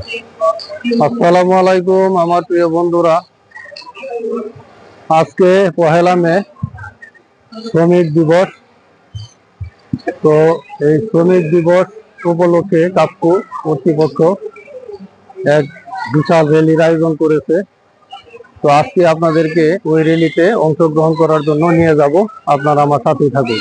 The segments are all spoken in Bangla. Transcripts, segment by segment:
আসসালামু আলাইকুম আমার প্রিয় বন্ধুরা। আজকে পহেলা মে শ্রমিক দিবস। তো এই শ্রমিক দিবস উপলক্ষে কাপকো কর্তৃপক্ষ এক বিশাল র্যালির আয়োজন করেছে। তো আজকে আপনাদেরকে ওই র্যালিতে অংশগ্রহণ করার জন্য নিয়ে যাব। আপনারা আমার সাথেই থাকুন।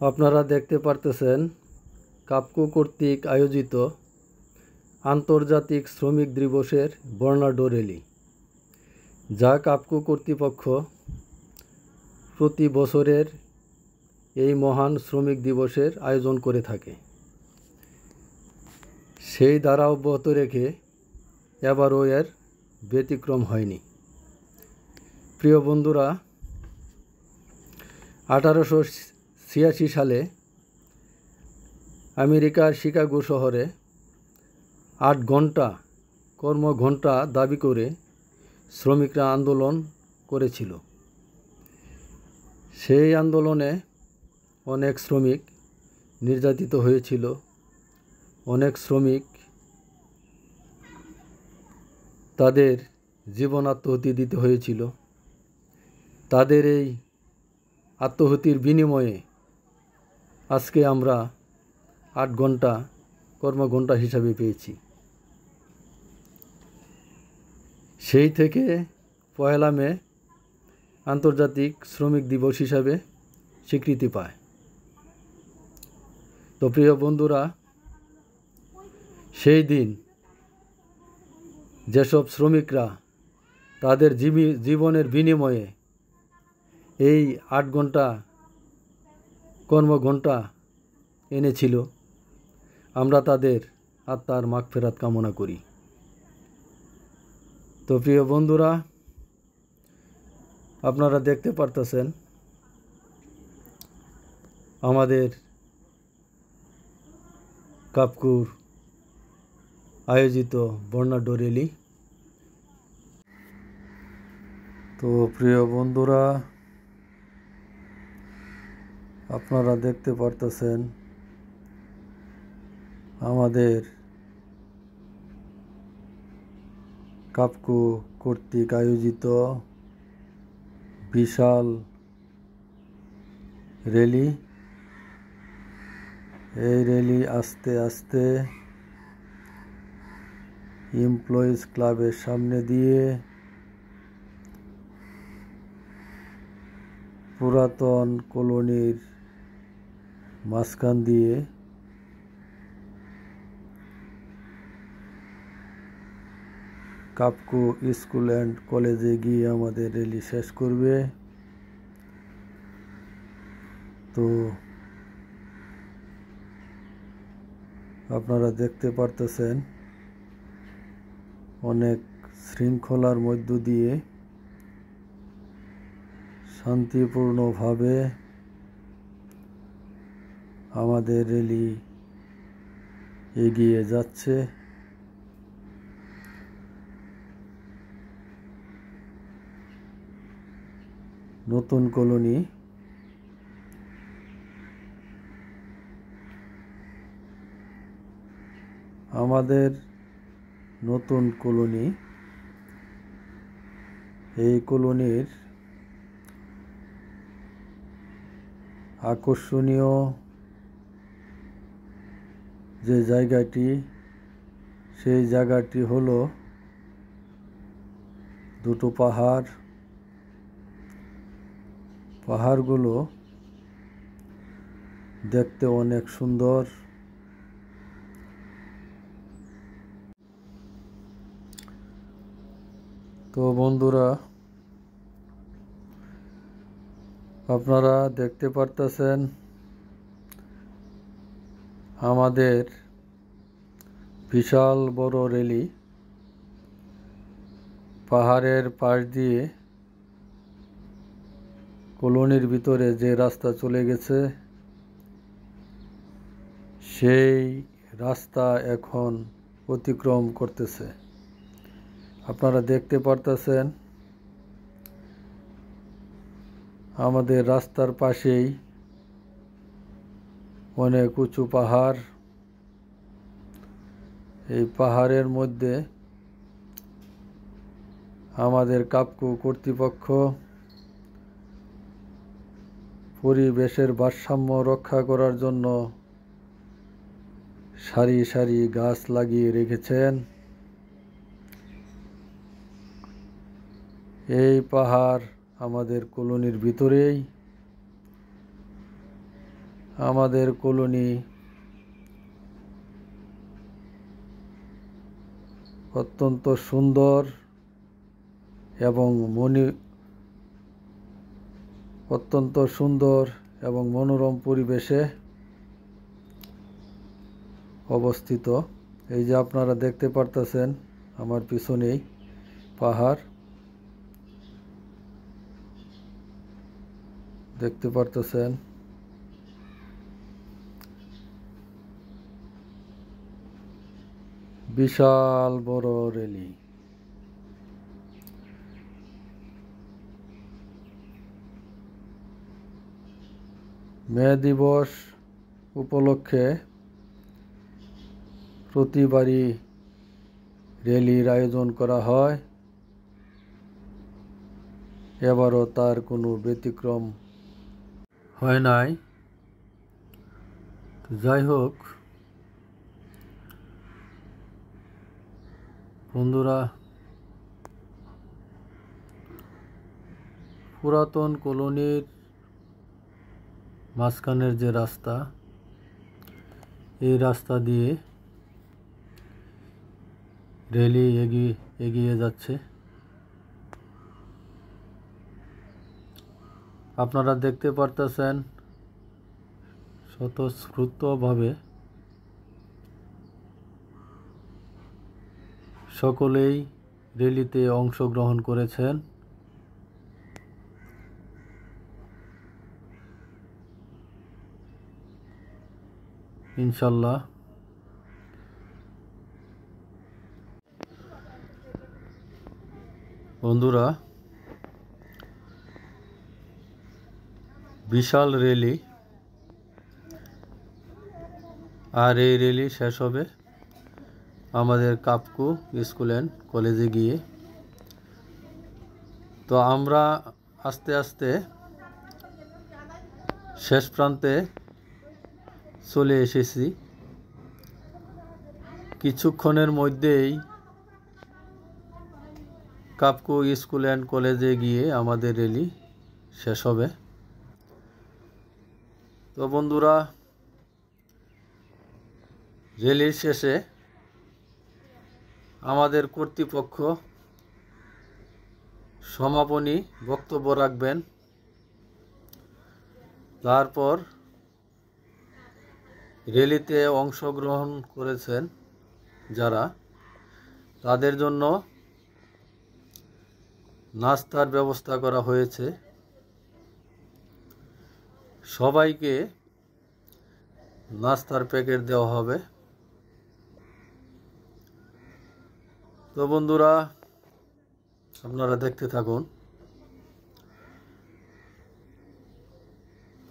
আপনারা দেখতে পারতেছেন কাপকো কর্তৃক আয়োজিত আন্তর্জাতিক শ্রমিক দিবসের বর্ণাঢ্য র্যালি, যা কাপকো কর্তৃপক্ষ প্রতি বছরের এই মহান শ্রমিক দিবসের আয়োজন করে থাকে। সেই ধারা অব্যাহত রেখে এবারও এর ব্যতিক্রম হয়নি। প্রিয় বন্ধুরা, 1886 সালে আমেরিকার শিকাগো শহরে 8 ঘন্টা কর্মঘণ্টা দাবি করে শ্রমিকরা আন্দোলন করেছিল। সেই আন্দোলনে অনেক শ্রমিক নির্যাতিত হয়েছিল, অনেক শ্রমিক তাদের জীবন আত্মহতি দিতে হয়েছিল। তাদের এই আত্মহতির বিনিময়ে আজকে আমরা 8 ঘন্টা কর্মঘণ্টা হিসাবে পেয়েছি। সেই থেকে পহেলা মে আন্তর্জাতিক শ্রমিক দিবস হিসাবে স্বীকৃতি পায়। তো প্রিয় বন্ধুরা, সেই দিন যেসব শ্রমিকরা তাদের জীবনের বিনিময়ে এই 8 ঘন্টা কর্মঘণ্টা এনেছিল, আমরা তাদের আত্মার মাগফিরাত কামনা করি। তো প্রিয় বন্ধুরা, আপনারা দেখতে পারতেছেন আমাদের কাপকোর আয়োজিত বর্ণাঢ্য র্যালি। তো প্রিয় বন্ধুরা, আপনারা দেখতে পারতেছেন আমাদের কাপকো কর্তৃক আয়োজিত বিশাল র্যালি। এই র্যালি আস্তে আস্তে এমপ্লয়িজ ক্লাবের সামনে দিয়ে পুরাতন কলোনির মাঝখান দিয়ে কাপকো স্কুল অ্যান্ড কলেজে গিয়ে আমাদের র্যালি শেষ করবে। তো আপনারা দেখতে পারতেছেন অনেক শৃঙ্খলার মধ্য দিয়ে শান্তিপূর্ণভাবে আমাদের র্যালি এগিয়ে যাচ্ছে। নতুন কলোনি আমাদের নতুন কলোনি, এই কলোনির আকর্ষণীয় যে জায়গাটি, সেই জায়গাটি হলো দুটো পাহাড়। পাহাড়গুলো দেখতে অনেক সুন্দর। তো বন্ধুরা, আপনারা দেখতে পারতেছেন আমাদের বিশাল বড় র্যালি পাহাড়ের পাশ দিয়ে কলোনির ভিতরে যে রাস্তা চলে গেছে, সেই রাস্তা এখন অতিক্রম করতেছে। আপনারা দেখতে পারতেছেন আমাদের রাস্তার পাশেই অনেক উঁচু পাহাড়। এই পাহাড়ের মধ্যে আমাদের কাপকো কর্তৃপক্ষ পরিবেশের ভারসাম্য রক্ষা করার জন্য সারি সারি গাছ লাগিয়ে রেখেছেন। এই পাহাড় আমাদের কলোনির ভিতরেই। আমাদের কলোনি অত্যন্ত সুন্দর এবং মনোরম পরিবেশে অবস্থিত। এই যে আপনারা দেখতে পারতেছেন আমার পিছনেই পাহাড় দেখতে পারতেছেন। বিশাল বড় রেলি। মে দিবস উপলক্ষে প্রতিবারই র্যালির আয়োজন করা হয়, এবারও তার কোনো ব্যতিক্রম হয় নাই। যাই হোক বন্ধুরা, পুরাতন কলোনির মাঝখানের যে রাস্তা, এই রাস্তা দিয়ে র্যালি এগিয়ে যাচ্ছে। আপনারা দেখতে পারতেছেন স্বতঃস্ফূর্তভাবে সকলেই র্যালিতে অংশগ্রহণ করেছেন। ইনশাল্লাহ বন্ধুরা, বিশাল র্যালি, আর এই র্যালি শেষ হবে আমাদের কাপকো স্কুল অ্যান্ড কলেজে গিয়ে। তো আমরা আস্তে আস্তে শেষ প্রান্তে চলে এসেছি। কিছুক্ষণের মধ্যেই কাপকো স্কুল অ্যান্ড কলেজে গিয়ে আমাদের র্যালি শেষ হবে। তো বন্ধুরা, র্যালির শেষে আমাদের কর্তৃপক্ষ সমাপনী বক্তব্য রাখবেন। তারপর র্যালিতে অংশগ্রহণ করেছেন যারা, তাদের জন্য নাস্তার ব্যবস্থা করা হয়েছে। সবাইকে নাস্তার প্যাকেট দেওয়া হবে। তো বন্ধুরা, আপনারা দেখতে থাকুন।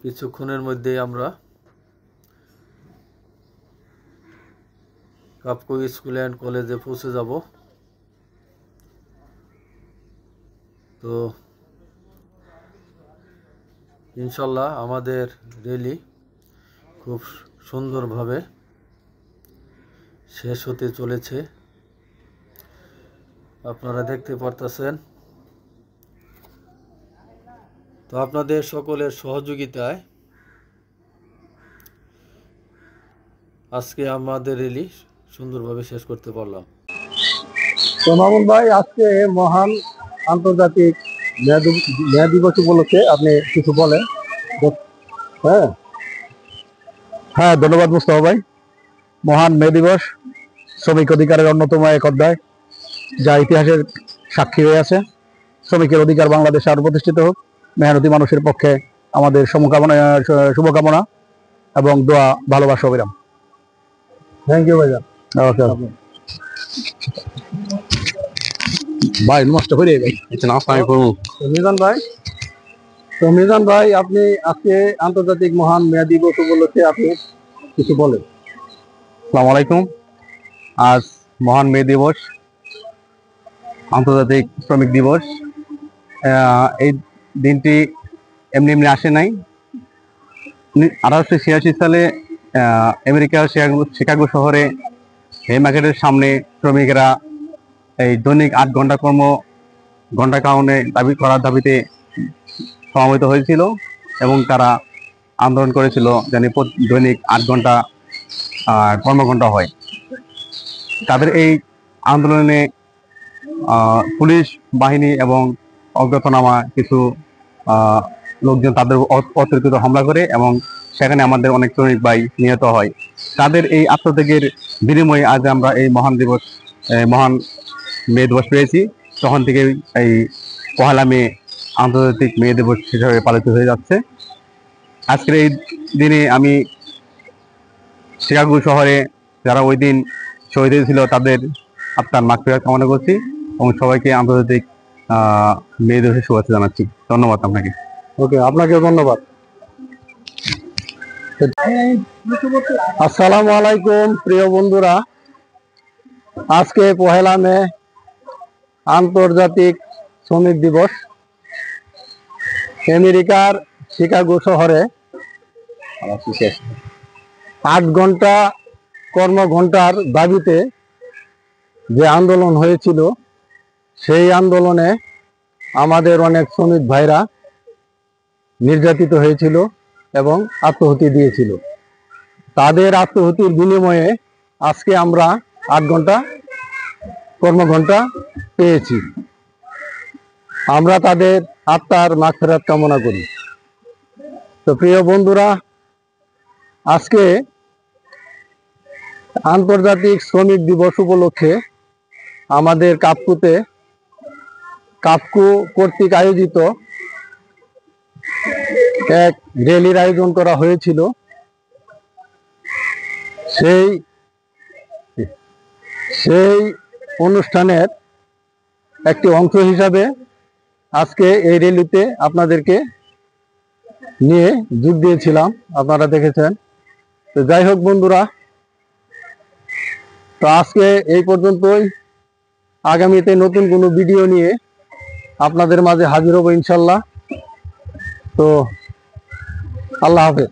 কিছুক্ষণের মধ্যেই আমরা কাপকো স্কুল অ্যান্ড কলেজে পৌঁছে যাব। তো ইনশাল্লাহ আমাদের র্যালি খুব সুন্দরভাবে শেষ হতে চলেছে। আপনারা দেখতে পারতেছেন। তো আপনাদের সকলের সহযোগিতায় আজকে আমাদের র্যালি সুন্দরভাবে শেষ করতে পারলাম। তো মামুন ভাই, আজকে মহান আন্তর্জাতিক মে দিবস উপলক্ষে আপনি কিছু বলেন। হ্যাঁ হ্যাঁ, ধন্যবাদ মুস্তাফা ভাই। মহান মে দিবস শ্রমিক অধিকারের অন্যতম এক অধ্যায়, যা ইতিহাসের সাক্ষী হয়ে আছে। শ্রমিকের অধিকার বাংলাদেশে আরো প্রতিষ্ঠিত হোক। মেহনতি মানুষের পক্ষে আমাদের শুভকামনা এবং দোয়া, ভালোবাসা, অবিরাম। থ্যাংক ইউ ভাইজান। ভাই নষ্ট করে মিজান ভাই। তো মিজান ভাই, আপনি আজকে আন্তর্জাতিক মহান মে দিবস উপলক্ষে আপনি কিছু বলেন। আসসালামু আলাইকুম। আজ মহান মে দিবস, আন্তর্জাতিক শ্রমিক দিবস। এই দিনটি এমনি এমনি আসে নাই। 1886 সালে আমেরিকার শিকাগো শহরে এই মার্কেটের সামনে শ্রমিকেরা এই দৈনিক 8 ঘন্টা ঘন্টা দাবি করার দাবিতে সমবেত হয়েছিল এবং তারা আন্দোলন করেছিল যেন দৈনিক 8 ঘন্টা কর্মঘণ্টা হয়। তাদের এই আন্দোলনে পুলিশ বাহিনী এবং অজ্ঞাতনামা কিছু লোকজন তাদের অতর্কিত হামলা করে এবং সেখানে আমাদের অনেক শ্রমিক ভাই নিহত হয়। তাদের এই আত্মত্যাগের বিনিময়ে আজ আমরা এই মহান মে দিবস পেয়েছি। তখন থেকে এই 1 মে আন্তর্জাতিক মে দিবস হিসাবে পালিত হয়ে যাচ্ছে। আজকের এই দিনে আমি শিকাগো শহরে যারা ওই দিন শহীদ হয়েছিল তাদের আত্মার মাগফিরাত কামনা করছি এবং সবাইকে আন্তর্জাতিক মে দিবসের শুভেচ্ছা জানাচ্ছি। ধন্যবাদ আপনাকে। ওকে, আপনাকেও ধন্যবাদ। আসসালামু আলাইকুম প্রিয় বন্ধুরা, আজকে 1 মে আন্তর্জাতিক শ্রমিক দিবস। আমেরিকার শিকাগো শহরে 8 ঘন্টা কর্মঘণ্টার দাবিতে যে আন্দোলন হয়েছিল, সেই আন্দোলনে আমাদের অনেক শ্রমিক ভাইরা নির্যাতিত হয়েছিল এবং আত্মহতি দিয়েছিল। তাদের আত্মহতির বিনিময়ে আজকে আমরা 8 ঘন্টা কর্মঘণ্টা পেয়েছি। আমরা তাদের আত্মার মাগফিরাত কামনা করি। তো প্রিয় বন্ধুরা, আজকে আন্তর্জাতিক শ্রমিক দিবস উপলক্ষে আমাদের কাপকু কর্তৃক আয়োজিত এক র্যালির আয়োজন করা হয়েছিল। সেই অনুষ্ঠানের একটি অংশ হিসাবে আজকে এই র্যালিতে আপনাদেরকে নিয়ে যোগ দিয়েছিলাম, আপনারা দেখেছেন। তো যাই হোক বন্ধুরা, তো আজকে এই পর্যন্তই। আগামীতে নতুন কোনো ভিডিও নিয়ে আপনাদের মাঝে হাজির হব ইনশাল্লাহ। তো আল্লাহ হাফেজ।